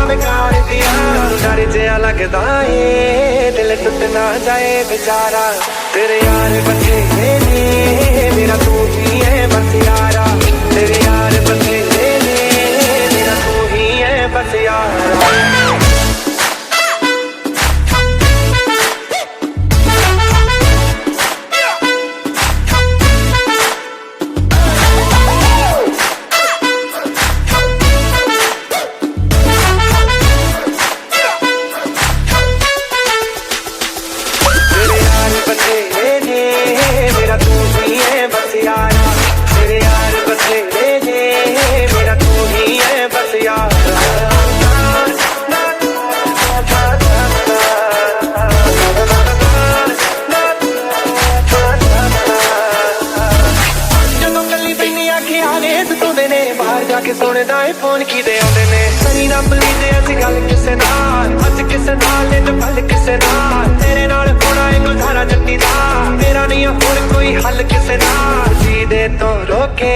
बेकार दिया डर जहा लगदा ए दिल टुट ना जाए बेचारा तेरे यार बथेरे ने मेरा तू ही है बस यारा तेरे यार बथेरे ने मेरा तू ही है बस यारा मेरा तू ही है बस यारा तेरे यार बथेरे ने मेरा तू ही है बस यारा ਜਦੋਂ ਕੱਲੀ ਪੈਣੀ ਆਖਿਆ ਨੇ ਸਤੋਂਦੇ ਨੇ ਬਾਹਰ ਜਾ ਕੇ ਸੁਣਦਾ ਏ ਫੋਨ ਕੀਦੇ ਆਉਂਦੇ ਨੇ ਸਰੀ ਨਾ ਬਲੀਦੇ ਅਸੀਂ ਗੱਲ ਕਿਸੇ ਨਾਲ ਅੱਜ ਕਿਸੇ ਨਾਲ ਨੇ ਪਲ ਕਿਸੇ ਨਾਲ ਤੇਰੇ ਨਾਲ ਹੋਣਾ ਏ ਗੁਜ਼ਾਰਾ ਜੱਟੀ ਦਾ ਮੇਰਾ ਨਹੀਂ ਹੁਣ ਕੋਈ ਹੱਲ ਕਿਸੇ ਨਾਲ ਜੀਦੇ ਤੋਂ ਰੋਕੇ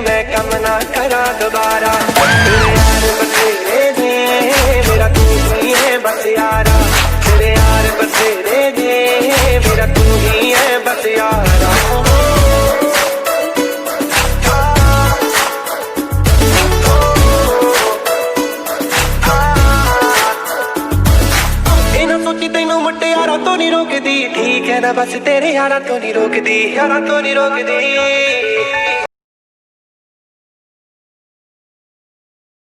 ਮੈਂ ਕੰਮ ਨਾ ਕਰਾਂ ਦੁਬਾਰਾ ਤੇਰੇ ਯਾਰ ਬਥੇਰੇ ਨੇ ਮੇਰਾ ਤੂੰ ਹੀ ਹੈ ਬਸ ਯਾਰਾ ਤੇਰੇ ਯਾਰ ਬਥੇਰੇ ਨੇ ਮੇਰਾ ਤੂੰ ਹੀ ਹੈ ਬਸ ਯਾਰਾ ਤੈਨੂੰ ਮੁਟਿਆਰਾਂ ਤੋਂ ਨਹੀਂ ਰੋਕਦੀ ਠੀਕ ਹੈ ਨਾ ਬਸ ਤੇਰੇ ਯਾਰਾਂ ਤੋਂ ਨਹੀਂ ਰੋਕਦੀ ਯਾਰਾਂ ਤੋਂ ਨਹੀਂ ਰੋਕਦੀ